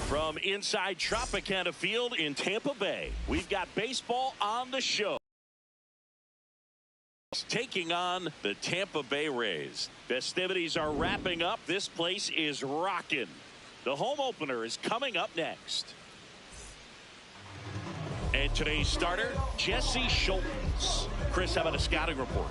From inside Tropicana Field in Tampa Bay, we've got baseball on the show. Taking on the Tampa Bay Rays. Festivities are wrapping up. This place is rocking. The home opener is coming up next. And today's starter, Jesse Schultz. Chris, how about a scouting report?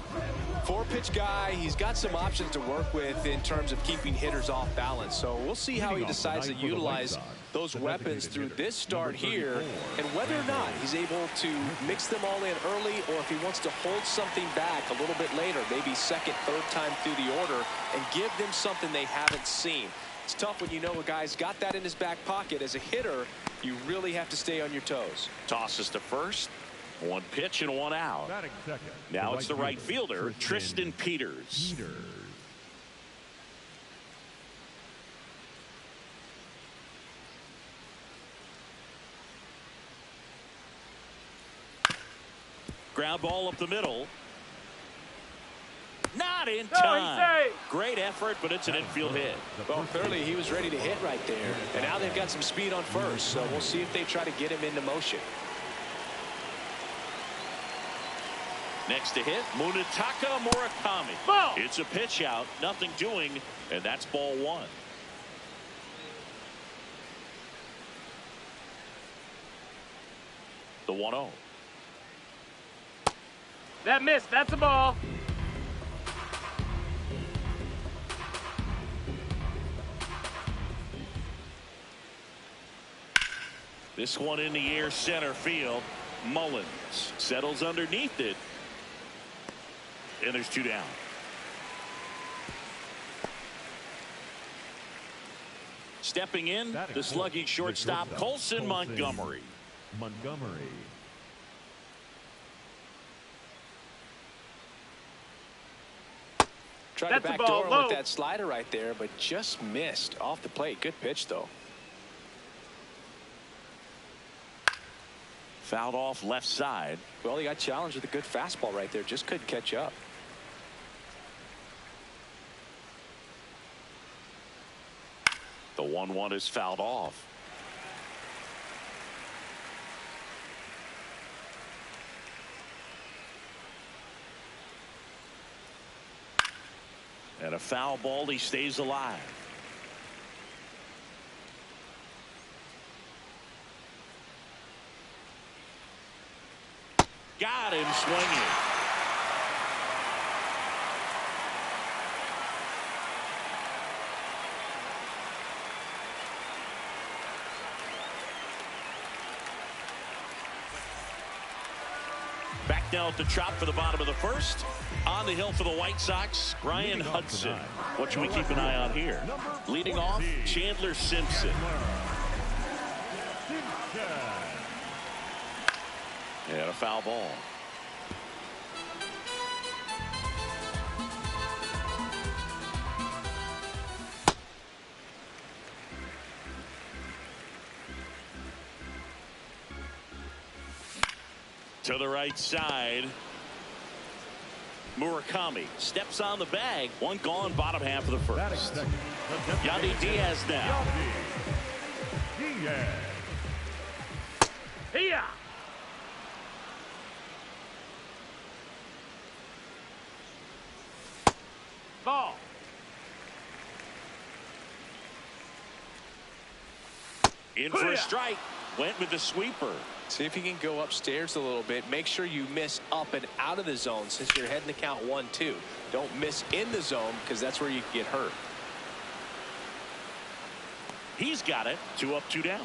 Four-pitch guy. He's got some options to work with in terms of keeping hitters off balance. So we'll see how he decides to utilize those weapons through this start here, and whether or not he's able to mix them all in early, or if he wants to hold something back a little bit later, maybe second, third time through the order, and give them something they haven't seen. It's tough when you know a guy's got that in his back pocket. As a hitter, you really have to stay on your toes. Tosses to first. One pitch and one out. Now it's the right fielder, Tristan Peters. Ground ball up the middle. Not in time. Great effort, but it's an infield hit. Well, clearly he was ready to hit right there. And now they've got some speed on first, so we'll see if they try to get him into motion. Next to hit, Munetaka Murakami. Ball. It's a pitch out, nothing doing, and that's ball one. The 1-0. That missed. That's a ball. This one in the air, center field. Mullins settles underneath it. And there's two down. Stepping in, the sluggy shortstop, Colson Montgomery. Tried to backdoor him with that slider right there, but just missed off the plate. Good pitch, though. Fouled off left side. Well, he got challenged with a good fastball right there. Just couldn't catch up. The 1-1 is fouled off. And a foul ball, he stays alive. Got him swinging. Back now at the Trop for the bottom of the first. On the hill for the White Sox, Ryan Hudson. What should we keep an eye on here? Leading off, Chandler Simpson. And a foul ball. To the right side. Murakami steps on the bag. One gone, bottom half of the first. Yandy Diaz now. Here. Ball. In for a strike. Went with the sweeper. See if you can go upstairs a little bit. Make sure you miss up and out of the zone since you're heading to count 1-2. Don't miss in the zone because that's where you can get hurt. He's got it. 2 up, 2 down.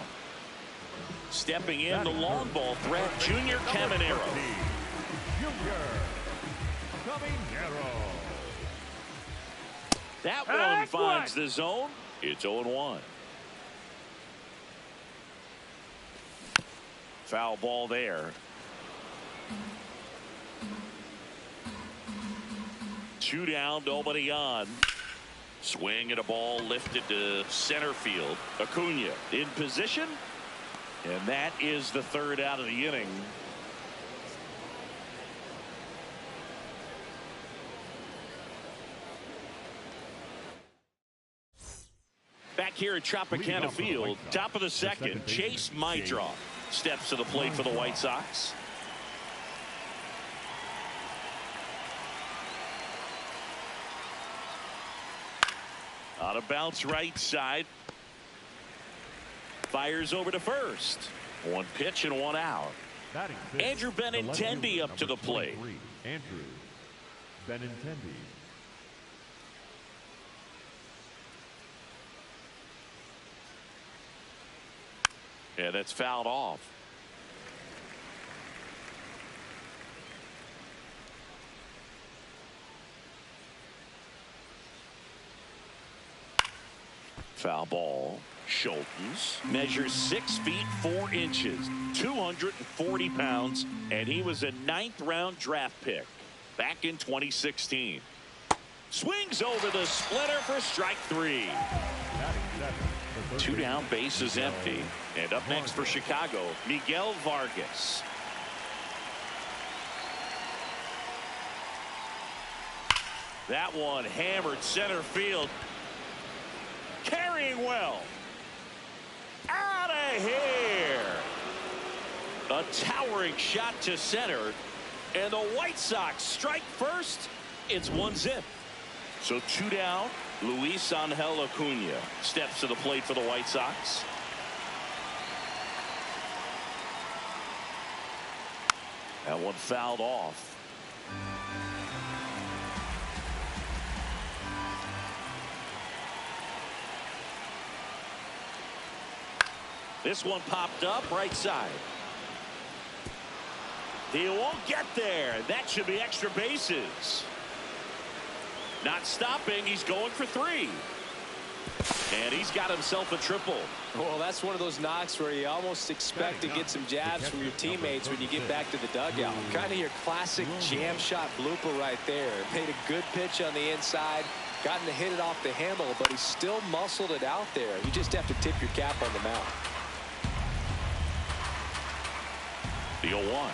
Stepping in, the long ball threat, Junior Caminero. That one finds the zone. It's 0-1. Foul ball there. 2 down, nobody on. Swing at a ball lifted to center field. Acuna in position. And that is the 3rd out of the inning. Back here at Tropicana Field, top of the 2nd, Chase Maedroff steps to the plate for the White Sox. On a bounce right side. Fires over to first. 1 pitch and 1 out. Andrew Benintendi up to the plate. Andrew Benintendi. Yeah, that's fouled off. Foul ball. Schultz measures 6 feet 4 inches, 240 pounds, and he was a 9th-round draft pick back in 2016. Swings over the splitter for strike 3. 2 down, base is empty. And up next for Chicago, Miguel Vargas. That one hammered center field. Carrying well. Out of here. A towering shot to center. And the White Sox strike first. It's 1-0. So 2 down. Luis Angel Acuna steps to the plate for the White Sox. That one fouled off. This one popped up right side. He won't get there. That should be extra bases. Not stopping. He's going for 3. And he's got himself a triple. Well, that's one of those knocks where you almost expect to get some jabs from your teammates when you get back to the dugout. Kind of your classic jam shot blooper right there. Made a good pitch on the inside. Gotten to hit it off the handle, but he still muscled it out there. You just have to tip your cap on the mound. The 0-1.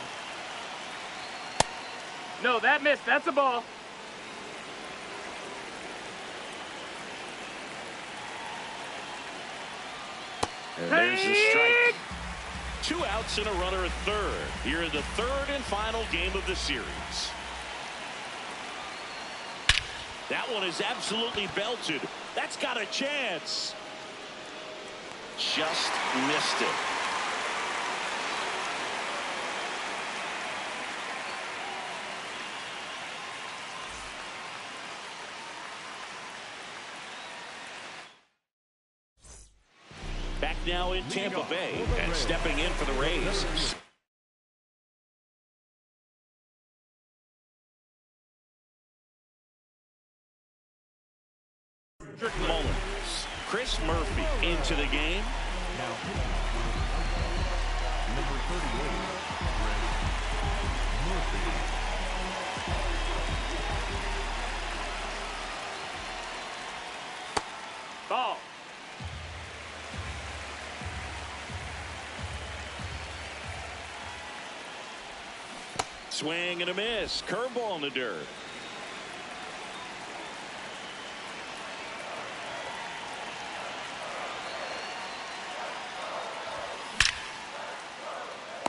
No, that missed. That's a ball. And there's the strike. 2 outs and a runner at third. Here in the 3rd and final game of the series. That one is absolutely belted. That's got a chance. Just missed it. Back now in Tampa Bay and stepping in for the Rays. Mullins. Chris Murphy into the game. Number 38, Murphy. Ball. Swing and a miss. Curveball in the dirt.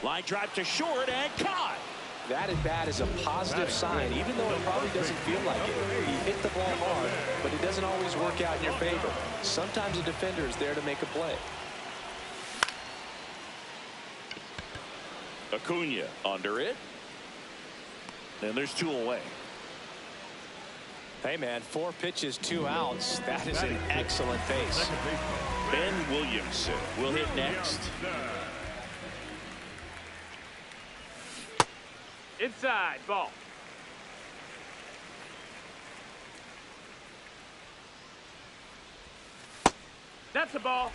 Line drive to short and caught. That at bat is a positive sign, even though it probably doesn't feel like it. You hit the ball hard, but it doesn't always work out in your favor. Sometimes a defender is there to make a play. Acuna under it. And there's 2 away. Hey, man, 4 pitches, 2 outs. That is an excellent pace. Ben Williamson will hit next. Inside, ball. That's a ball.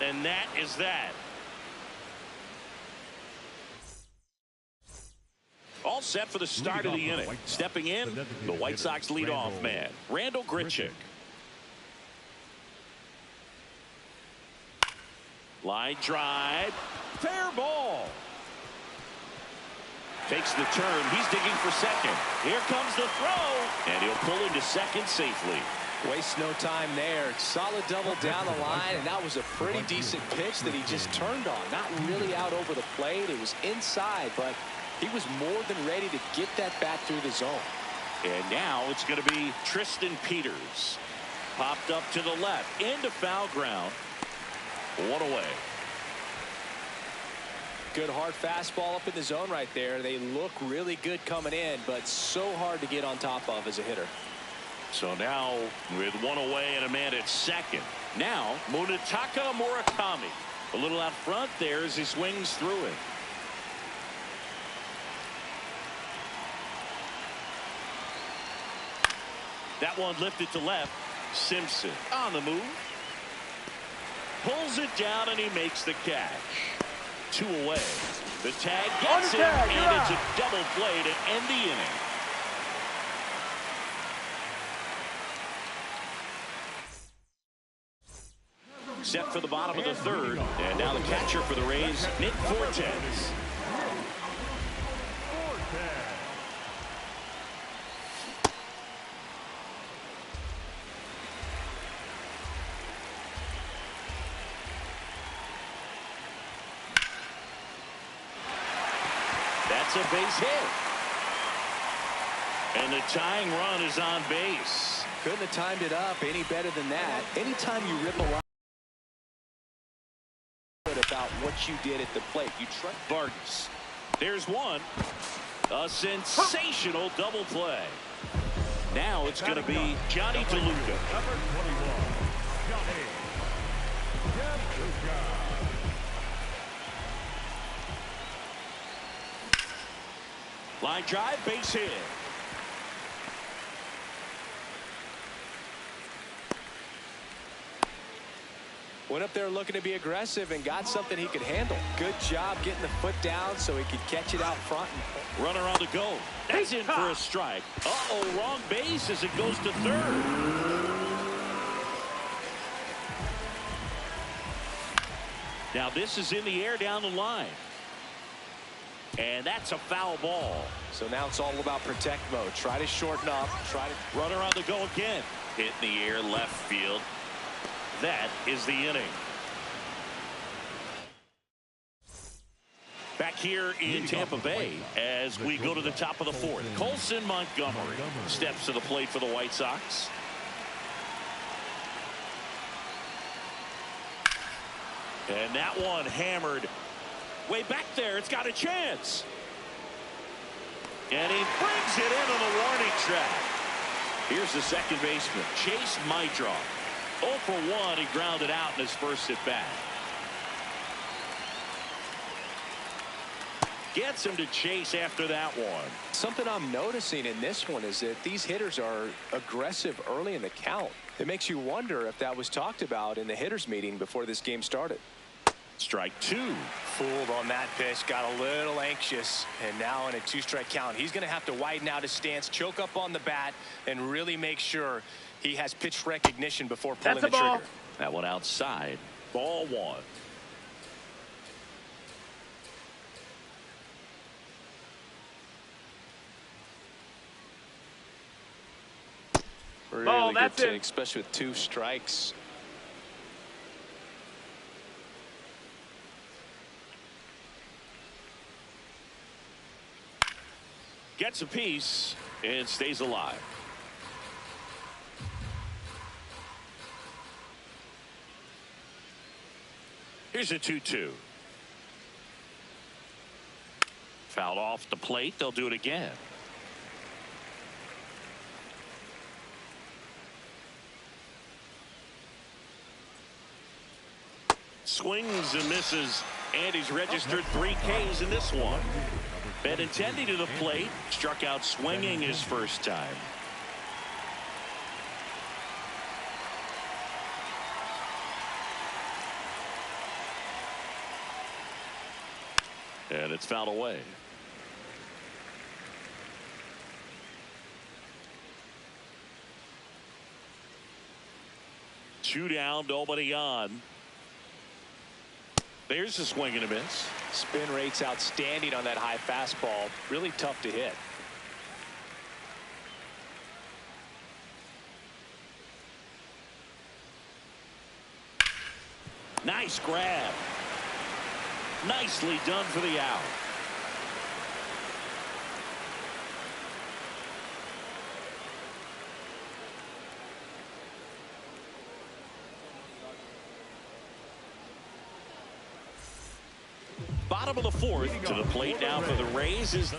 And that is that. All set for the start of the inning. Stepping in, the White Sox leadoff man, Randall Grichuk. Line drive. Fair ball. Takes the turn. He's digging for second. Here comes the throw. And he'll pull into second safely. Wastes no time there. Solid double down the line, and that was a pretty decent pitch that he just turned on. Not really out over the plate. It was inside, but he was more than ready to get that bat through the zone. And now it's going to be Tristan Peters. Popped up to the left. Into foul ground. One away. Good hard fastball up in the zone right there. They look really good coming in, but so hard to get on top of as a hitter. So now with one away and a man at second. Now Munetaka Murakami a little out front there as he swings through it. That one lifted to left. Simpson on the move. Pulls it down and he makes the catch. 2 away. The tag gets him, and it's a double play to end the inning. Set for the bottom of the third, and now the catcher for the Rays, Nick Fortes. That's a base hit. And the tying run is on base. Couldn't have timed it up any better than that. Anytime you rip a line about what you did at the plate, you trust Vargas. There's one. A sensational double play. Now it's going to be Johnny DeLuca. Number 21, Johnny DeLuca. Line drive, base hit. Went up there looking to be aggressive and got something he could handle. Good job getting the foot down so he could catch it out front. Runner on the go. That's in for a strike. Uh-oh, wrong base as it goes to third. Now this is in the air down the line. And that's a foul ball. So now it's all about protect mode. Try to shorten up. Runner on the go again. Hit in the air left field. That is the inning. Back here in Tampa Bay as we go to the top of the fourth. Colson Montgomery steps to the plate for the White Sox. And that one hammered way back there. It's got a chance. And he brings it into the warning track. Here's the second baseman, Chase Maidroff. 0 for 1. He grounded out in his first at bat. Gets him to chase after that one. Something I'm noticing in this one is that these hitters are aggressive early in the count. It makes you wonder if that was talked about in the hitters meeting before this game started. Strike 2. Fooled on that pitch, got a little anxious, and now in a 2-strike count, he's going to have to widen out his stance, choke up on the bat, and really make sure he has pitch recognition before pulling the trigger. That one outside. Ball 1. Really good that's take, it. especially with 2 strikes. Gets a piece and stays alive. Here's a 2-2. Fouled off the plate. They'll do it again. Swings and misses, and he's registered 3 Ks in this one. Benintendi to the plate, struck out swinging his first time. And it's fouled away. Two down, nobody on. There's a swing and a miss. Spin rate's outstanding on that high fastball. Really tough to hit. Nice grab. Nicely done for the out. Bottom of the 4th, to the plate now for the Rays is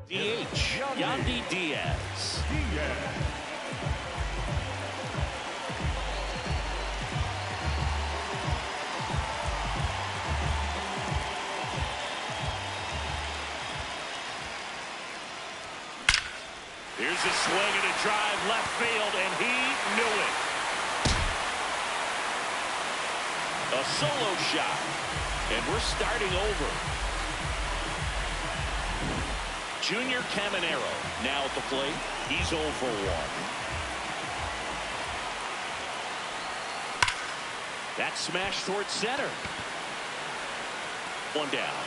DH, Yandy Diaz. Here's a swing and a drive left field, and he knew it. A solo shot, and we're starting over. Junior Caminero now at the plate. He's 0 for 1. That smash towards center. 1 down.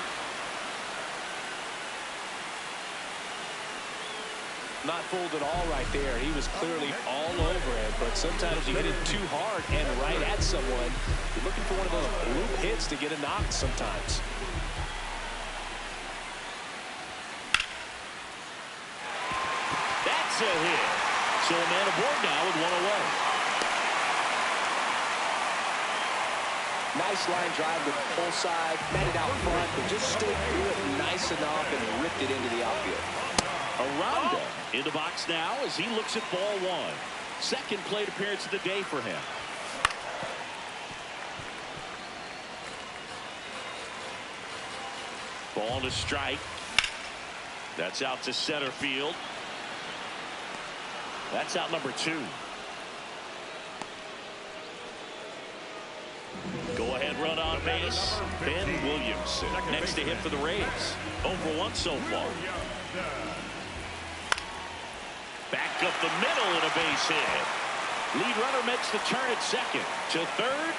Not fooled at all right there. He was clearly all over it, but sometimes you hit it too hard and right at someone. You're looking for one of those loop hits to get a knock sometimes. That's a hit. So a man aboard now with 1 away. Nice line drive with the pull side, met it out front, but just stayed through it nice enough and ripped it into the outfield. Aranda in the box now as he looks at ball 1. Second plate appearance of the day for him. Ball to strike. That's out to center field. That's out number 2. Go ahead run on base. Ben Williamson next to hit for the Rays. 0 for 1 so far. Back up the middle and a base hit. Lead runner makes the turn at second. To third.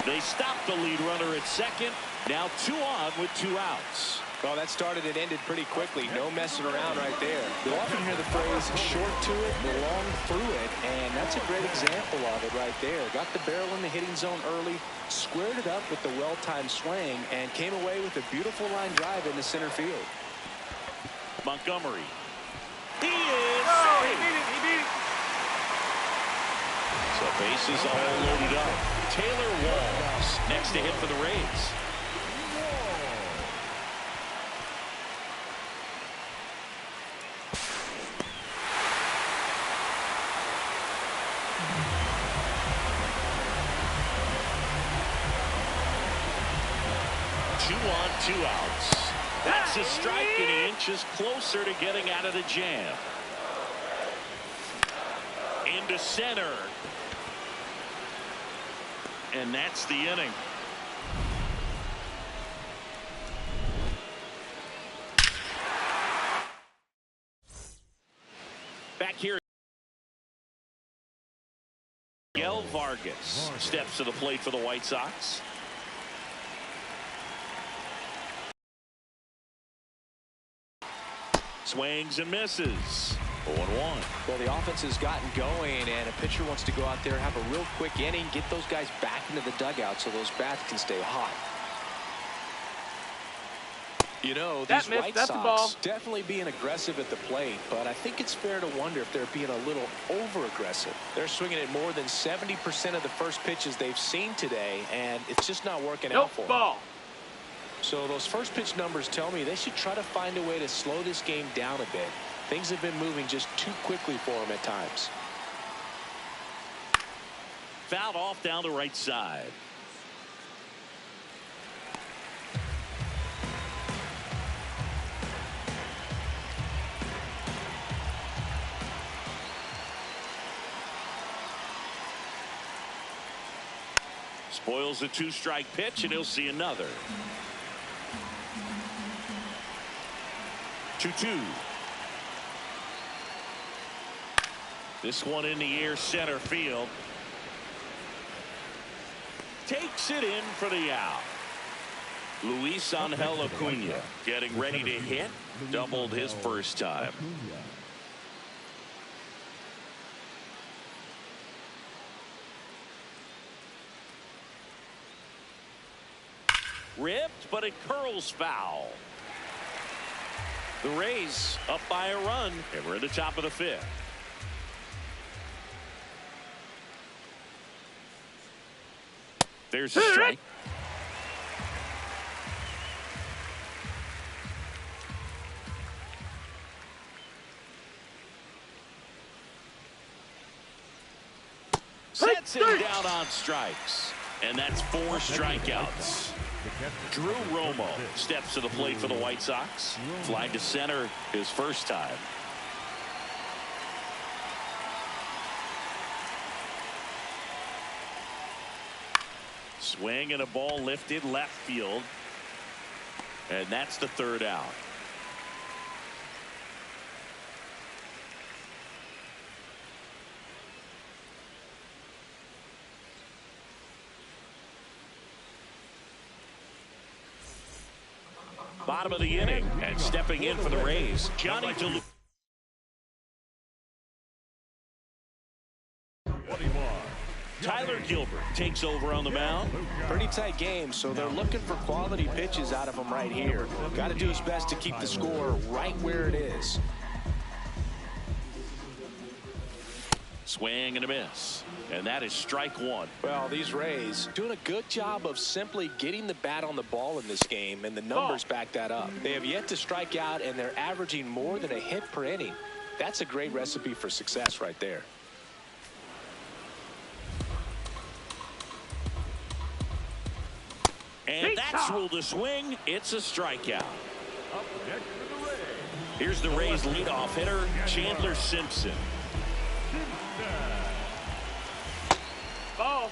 They stop the lead runner at second. Now 2 on with 2 outs. Well, that started and ended pretty quickly. No messing around right there. You'll often hear the phrase short to it, long through it, and that's a great example of it right there. Got the barrel in the hitting zone early, squared it up with the well-timed swing, and came away with a beautiful line drive into center field. Montgomery. He is. Oh, he beat it. He beat it. So bases all loaded up. Taylor Walls next to hit for the Rays. 2-1, 2 outs. That's a strike, and he inches closer to getting out of the jam. Into center. And that's the inning. Back here, Miguel Vargas steps to the plate for the White Sox. Swings and misses. 0-1. Well, the offense has gotten going, and a pitcher wants to go out there, have a real quick inning, get those guys back into the dugout so those bats can stay hot. You know, these White Sox definitely being aggressive at the plate, but I think it's fair to wonder if they're being a little over-aggressive. They're swinging at more than 70% of the first pitches they've seen today, and it's just not working out for them. So those first pitch numbers tell me they should try to find a way to slow this game down a bit. Things have been moving just too quickly for them at times. Fouled off down the right side. Spoils a 2-strike pitch, and he'll see another. 2-2. This one in the air, center field. Takes it in for the out. Luis Angel Acuna getting ready to hit. Doubled his first time. Ripped, but it curls foul. The Rays up by a run, and we're at the top of the 5th. There's a strike. Sets him down on strikes. And that's 4 strikeouts. Drew Romo steps to the plate for the White Sox. Flying to center his first time. Swing and a ball lifted left field. And that's the 3rd out. Bottom of the inning, and stepping in for the Rays, Johnny DeLuca. Tyler Gilbert takes over on the mound. Pretty tight game, so they're looking for quality pitches out of him right here. Got to do his best to keep the score right where it is. Swing and a miss. And that is strike 1. Well, these Rays doing a good job of simply getting the bat on the ball in this game, and the numbers back that up. They have yet to strike out, and they're averaging more than a hit per inning. That's a great recipe for success right there. And that's ruled a swing. It's a strikeout. Here's the Rays leadoff hitter, Chandler Simpson. Ball.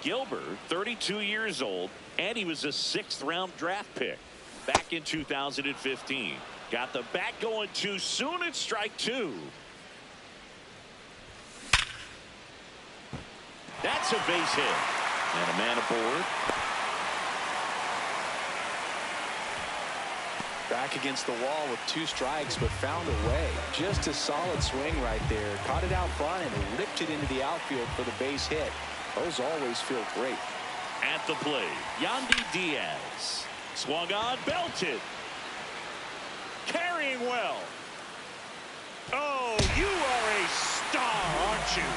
Gilbert, 32 years old, and he was a 6th-round draft pick back in 2015. Got the bat going too soon at strike 2. That's a base hit. And a man aboard. Back against the wall with 2 strikes, but found a way. Just a solid swing right there. Caught it out front and ripped it into the outfield for the base hit. Those always feel great. At the plate, Yandy Diaz. Swung on, belted. Carrying well. Oh, you are a star, aren't you?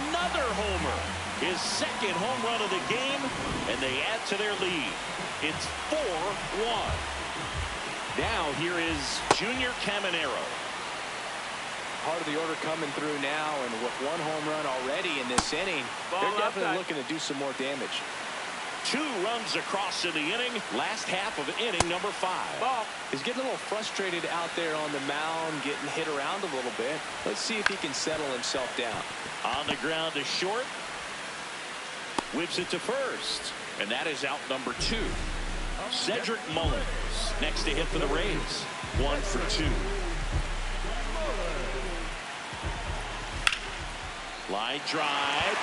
Another homer. His 2nd home run of the game, and they add to their lead. It's 4-1. Now here is Junior Caminero. heart of the order coming through now, and with one home run already in this inning, they're definitely looking to do some more damage. 2 runs across in the inning. Last half of inning number 5. Ball. He's getting a little frustrated out there on the mound, getting hit around a little bit. Let's see if he can settle himself down. On the ground to short. Whips it to first. And that is out number 2. Cedric Mullins next to hit for the Rays. 1 for 2. Line drive.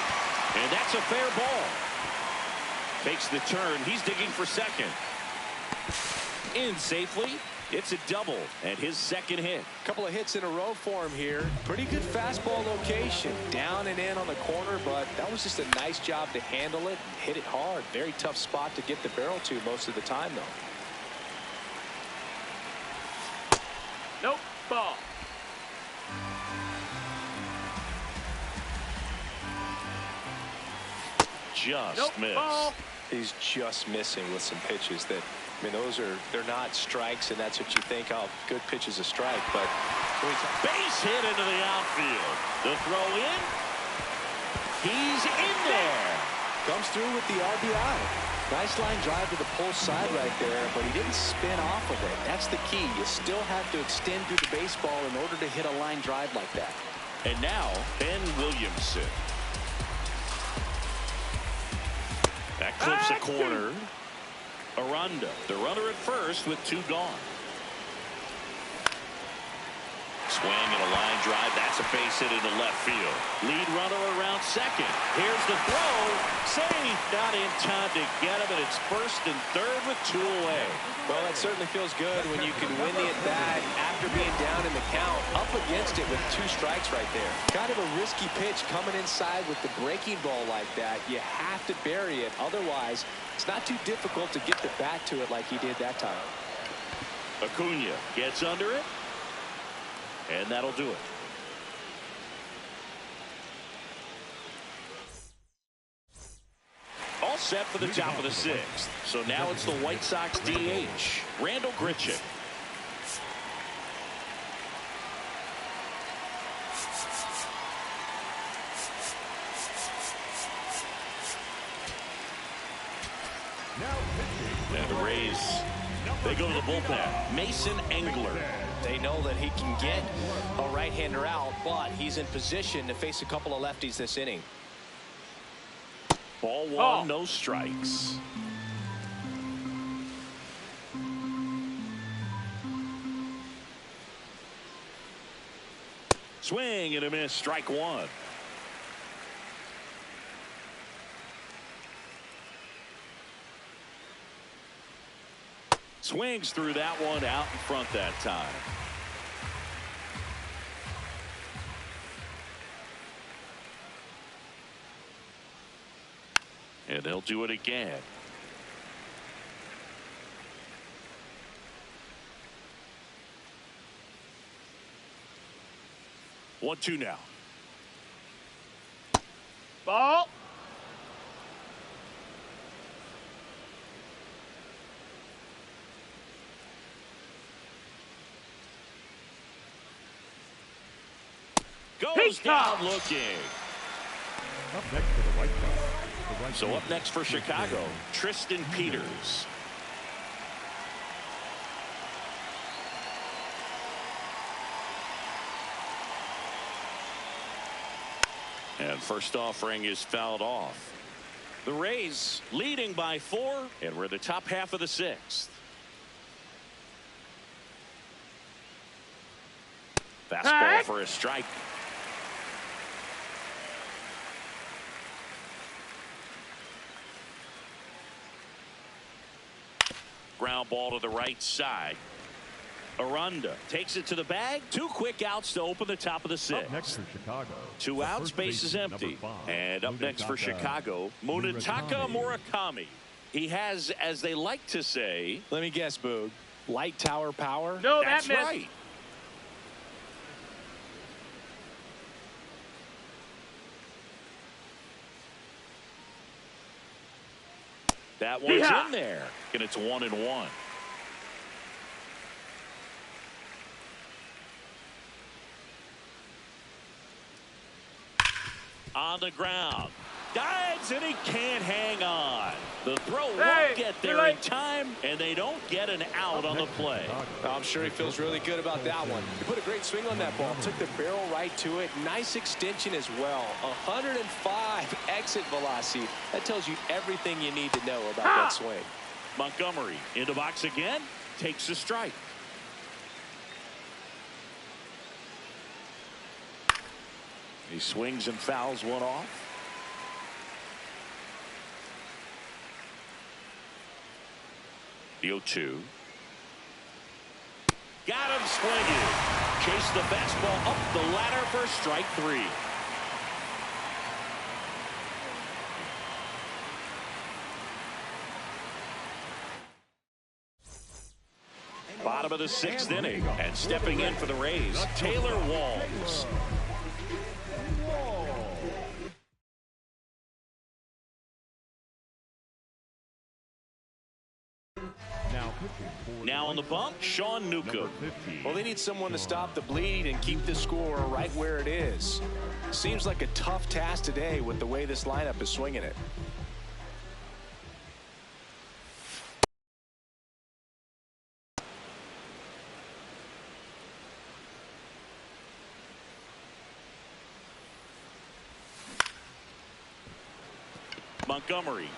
And that's a fair ball. Takes the turn. He's digging for second. In safely. It's a double and his second hit. A couple of hits in a row for him here. Pretty good fastball location. Down and in on the corner, but that was just a nice job to handle it and hit it hard. Very tough spot to get the barrel to most of the time, though. Nope. Ball. Just missed. Ball. He's just missing with some pitches that, I mean, they're not strikes, and that's what you think, oh, good pitch is a strike, but base hit into the outfield. The throw in. He's in there. comes through with the RBI. Nice line drive to the pull side right there, but he didn't spin off of it. That's the key. You still have to extend through the baseball in order to hit a line drive like that. And now Ben Williamson. That clips a corner. Aranda, the runner at first with 2 gone. Swing and a line drive. That's a base hit into left field. Lead runner around second. Here's the throw. Safe. Not in time to get him, and it's first and third with 2 away. Well, that certainly feels good when you can win the at-bat after being down in the count. Up against it with 2 strikes right there. Kind of a risky pitch coming inside with the breaking ball like that. You have to bury it. Otherwise, it's not too difficult to get the bat to it like he did that time. Acuna gets under it. And that'll do it. All set for the top of the 6th. So now it's the White Sox DH, Randall Grichuk. And the Rays, they go to the bullpen. Mason Engler. They know that he can get a right-hander out, but he's in position to face a couple of lefties this inning. Ball 1, no strikes. Swing and a miss, strike 1. Swings through that one, out in front that time. And they'll do it again. 1-2 now. Ball. Goes down looking. Up next for the White Sox. So up next for Chicago, Tristan Peters. And first offering is fouled off. The Rays leading by 4, and we're at the top half of the 6th. Fastball for a strike. Ground ball to the right side. Aranda takes it to the bag. 2 quick outs to open the top of the 6th. Up next for Chicago. 2 outs, base is empty. And up next for Chicago, Munetaka Murakami. He has, as they like to say, let me guess, Boog, light tower power? No, that's that missed. right. That one's in there, and it's 1-1. On the ground. Dives, and he can't hang on. The throw Hey, won't get you're there in late. time, and they don't get an out on the play. I'm sure he feels really good about that one. He put a great swing on that ball, took the barrel right to it. Nice extension as well. 105 exit velocity. That tells you everything you need to know about that swing. Montgomery in the box again, takes a strike. He swings and fouls one off. The 0-2. Got him swinging. Chase the fastball up the ladder for strike 3. Bottom of the 6th inning, and stepping in for the Rays, Taylor Walls. Now on the bump, Sean Newcomb. Well, they need someone to stop the bleed and keep the score right where it is. Seems like a tough task today with the way this lineup is swinging it. Montgomery